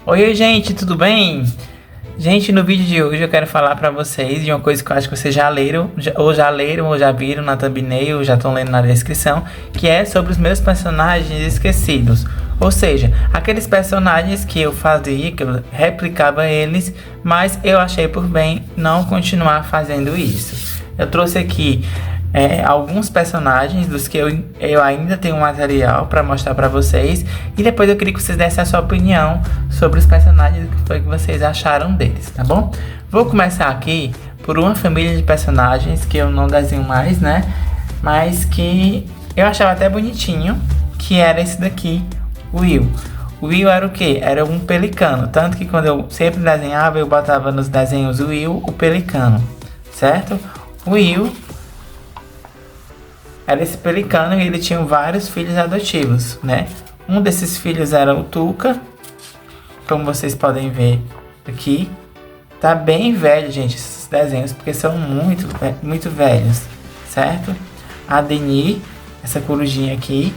Oi, gente, tudo bem? Gente, no vídeo de hoje eu quero falar pra vocês de uma coisa que eu acho que vocês já leram, ou já viram na thumbnail, ou já estão lendo na descrição, que é sobre os meus personagens esquecidos. Ou seja, aqueles personagens que eu fazia, que eu replicava eles, mas eu achei por bem não continuar fazendo isso. Eu trouxe aqui alguns personagens dos que eu ainda tenho material para mostrar para vocês, e depois eu queria que vocês dessem a sua opinião sobre os personagens, que foi que vocês acharam deles, tá bom? Vou começar aqui por uma família de personagens que eu não desenho mais, né? Mas que eu achava até bonitinho, que era esse daqui, o Will. O Will era o quê? Era um pelicano, tanto que quando eu sempre desenhava, eu botava nos desenhos o Will, o pelicano, certo? O Will era esse pelicano e ele tinha vários filhos adotivos, né? Um desses filhos era o Tuca, como vocês podem ver aqui. Tá bem velho, gente, esses desenhos, porque são muito velhos, certo? A Deni, essa corujinha aqui.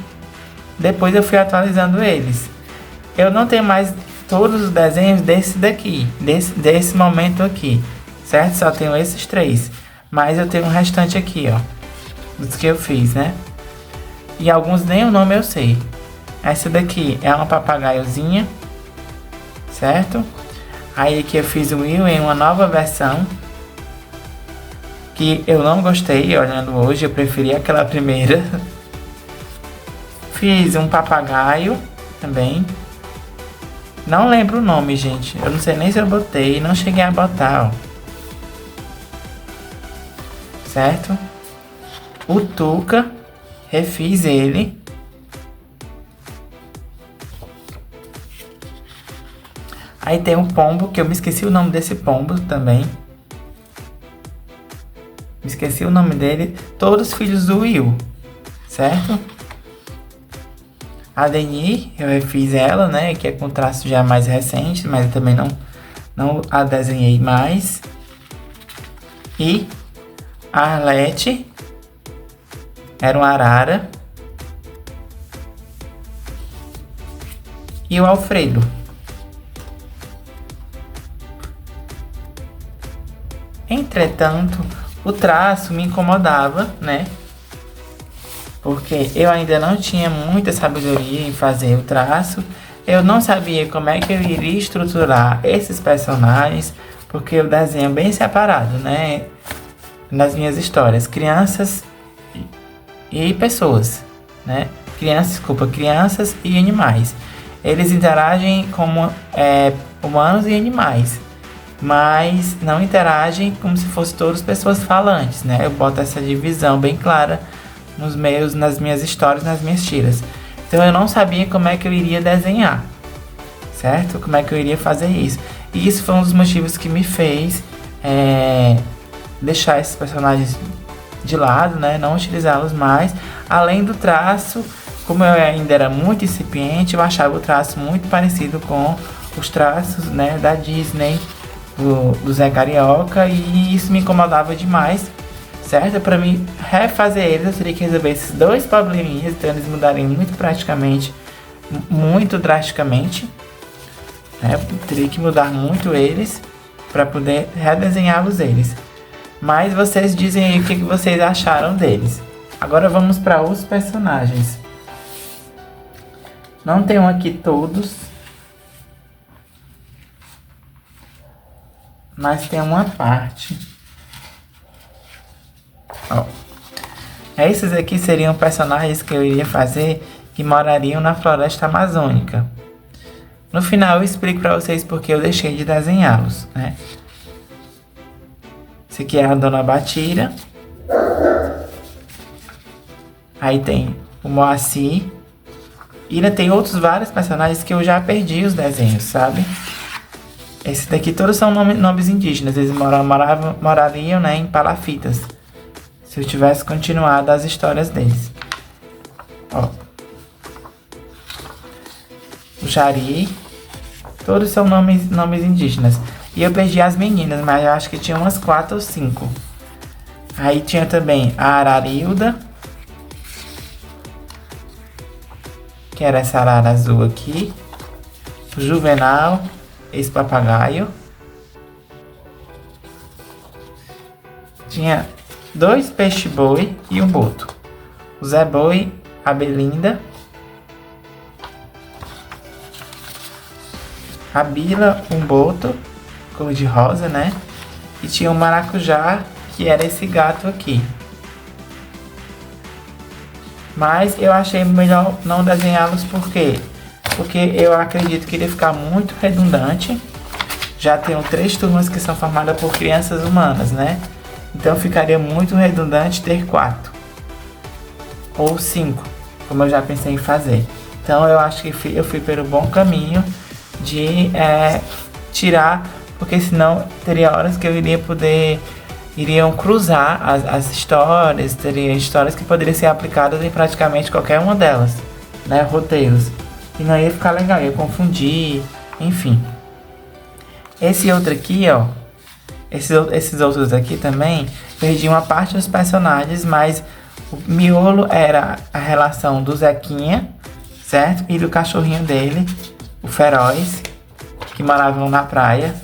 Depois eu fui atualizando eles. Eu não tenho mais todos os desenhos desse daqui, desse momento aqui, certo? Só tenho esses três. Mas eu tenho um restante aqui, ó, dos que eu fiz, né? E alguns nem o nome eu sei. Essa daqui é uma papagaiozinha, certo? Aí aqui eu fiz o Will em uma nova versão, que eu não gostei, olhando hoje, eu preferi aquela primeira. Fiz um papagaio também. Não lembro o nome, gente. Eu não sei nem se eu botei, não cheguei a botar, ó. Certo? O Tuca, refiz ele. Aí tem um pombo, que eu me esqueci o nome desse pombo também. Me esqueci o nome dele. Todos filhos do Will, certo? A Deni, eu refiz ela, né? Que é com traço já mais recente, mas eu também não a desenhei mais. E a Arlete era uma arara. E o Alfredo. Entretanto, o traço me incomodava, né? Porque eu ainda não tinha muita sabedoria em fazer o traço. Eu não sabia como é que eu iria estruturar esses personagens, porque eu desenho bem separado, né? Nas minhas histórias, crianças e pessoas, né? Crianças e animais. Eles interagem como humanos e animais, mas não interagem como se fossem todas pessoas falantes, né? Eu boto essa divisão bem clara nas minhas histórias, nas minhas tiras. Então eu não sabia como é que eu iria desenhar, certo? Como é que eu iria fazer isso. E isso foi um dos motivos que me fez deixar esses personagens de lado, né? Não utilizá-los mais. Além do traço, como eu ainda era muito incipiente, eu achava o traço muito parecido com os traços, né, da Disney, do Zé Carioca, e isso me incomodava demais, certo? Para mim refazer eles, eu teria que resolver esses dois probleminhas, então eles mudarem muito drasticamente, né? Eu teria que mudar muito eles para poder redesenhá-los eles. Mas vocês dizem aí o que vocês acharam deles. Agora vamos para os personagens. Não tenho aqui todos, mas tem uma parte. Ó. Esses aqui seriam personagens que eu iria fazer que morariam na floresta amazônica. No final eu explico para vocês porque eu deixei de desenhá-los, né? Esse aqui é a Dona Batira. Aí tem o Moacir. E ainda tem outros vários personagens que eu já perdi os desenhos, sabe? Esse daqui todos são nomes indígenas. Eles morariam, né, em palafitas, se eu tivesse continuado as histórias deles. Ó. O Jari. Todos são nomes indígenas. E eu perdi as meninas, mas eu acho que tinha umas 4 ou 5. Aí tinha também a Ararilda, que era essa arara azul aqui. O Juvenal, esse papagaio. Tinha 2 peixe-boi e um boto. O Zé Boi, a Belinda, a Bila, um boto, cor de rosa, né? E tinha um maracujá, que era esse gato aqui. Mas eu achei melhor não desenhá-los porque eu acredito que iria ficar muito redundante. Já tenho 3 turmas que são formadas por crianças humanas, né? Então ficaria muito redundante ter 4 ou 5, como eu já pensei em fazer. Então eu acho que eu fui pelo bom caminho de tirar, porque senão teria horas que eu iriam cruzar as histórias, teria histórias que poderiam ser aplicadas em praticamente qualquer uma delas, né, roteiros. E não ia ficar legal, ia confundir, enfim. Esse outro aqui, ó, esses outros aqui também, perdi uma parte dos personagens, mas o miolo era a relação do Zequinha, certo? E do cachorrinho dele, o Feroz, que moravam na praia.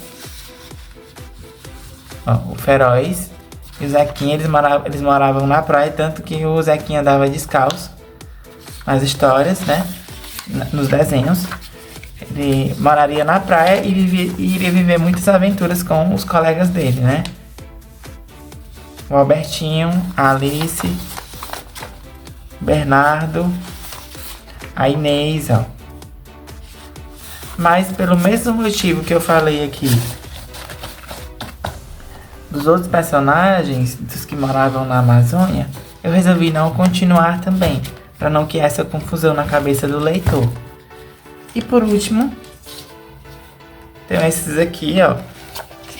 Ó, o Feroz e o Zequinha, eles moravam na praia, tanto que o Zequinha andava descalço nas histórias, né? Nos desenhos. Ele moraria na praia e iria viver muitas aventuras com os colegas dele, né? O Albertinho, a Alice, o Bernardo, a Inês, ó. Mas pelo mesmo motivo que eu falei aqui dos outros personagens, dos que moravam na Amazônia, eu resolvi não continuar também, para não criar essa confusão na cabeça do leitor. E por último, tem esses aqui, ó,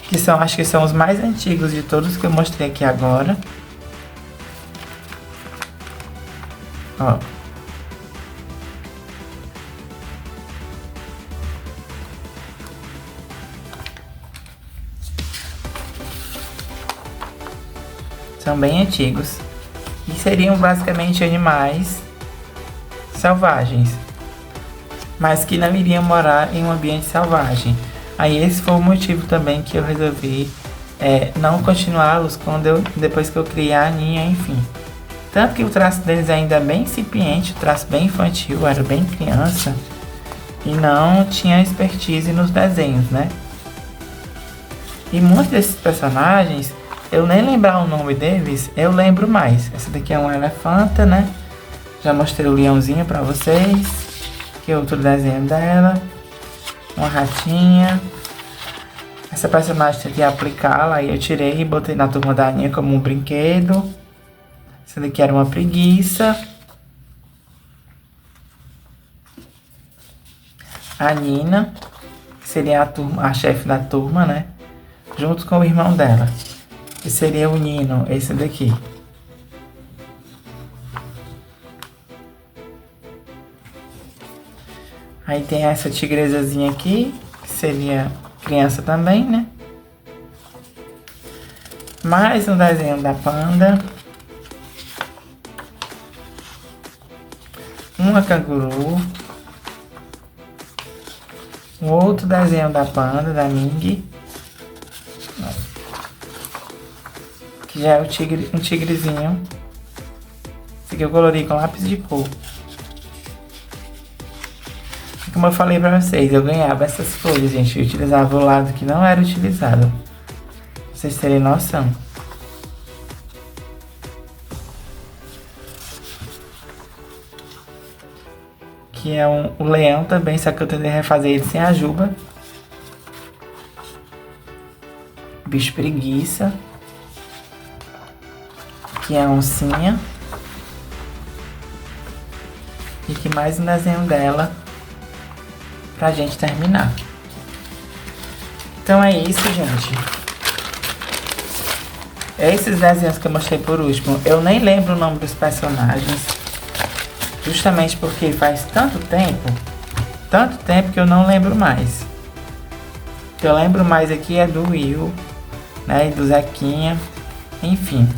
que acho que são os mais antigos de todos que eu mostrei aqui agora. Ó. São bem antigos e seriam basicamente animais selvagens, mas que não iriam morar em um ambiente selvagem. Aí esse foi o motivo também que eu resolvi não continuá-los depois que eu criei a Aninha, enfim. Tanto que o traço deles ainda é bem incipiente, o traço bem infantil, era bem criança e não tinha expertise nos desenhos, né? E muitos desses personagens, eu nem lembrar o nome deles, eu lembro mais. Essa daqui é uma elefanta, né? Já mostrei o leãozinho pra vocês. Aqui é outro desenho dela. Uma ratinha. Essa personagem tentei aplicá-la, aí eu tirei e botei na turma da Aninha como um brinquedo. Essa daqui era uma preguiça. A Nina, que seria a chefe da turma, né? Junto com o irmão dela, que seria o Nino, esse daqui. Aí tem essa tigresazinha aqui, que seria criança também, né? Mais um desenho da panda. Uma canguru. Um outro desenho da panda, da Ming. Que já é um tigrezinho. Esse aqui eu colori com lápis de cor. E como eu falei pra vocês, eu ganhava essas folhas, gente. Eu utilizava o lado que não era utilizado. Pra vocês terem noção. Que é o leão também, só que eu tentei refazer ele sem a juba. Bicho preguiça. Que é a oncinha. E que mais um desenho dela pra gente terminar. Então é isso, gente. Esses desenhos que eu mostrei por último, eu nem lembro o nome dos personagens. Justamente porque faz tanto tempo que eu não lembro mais. O que eu lembro mais aqui é do Will, né, e do Zequinha, enfim.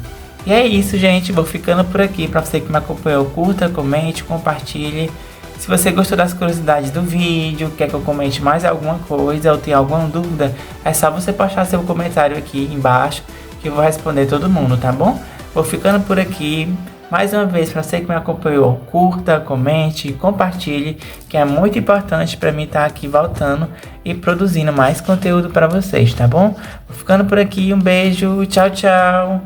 E é isso, gente. Vou ficando por aqui. Para você que me acompanhou, curta, comente, compartilhe. Se você gostou das curiosidades do vídeo, quer que eu comente mais alguma coisa ou tem alguma dúvida, é só você postar seu comentário aqui embaixo que eu vou responder todo mundo, tá bom? Vou ficando por aqui. Mais uma vez, para você que me acompanhou, curta, comente, compartilhe, que é muito importante para mim estar aqui voltando e produzindo mais conteúdo para vocês, tá bom? Vou ficando por aqui, um beijo, tchau, tchau!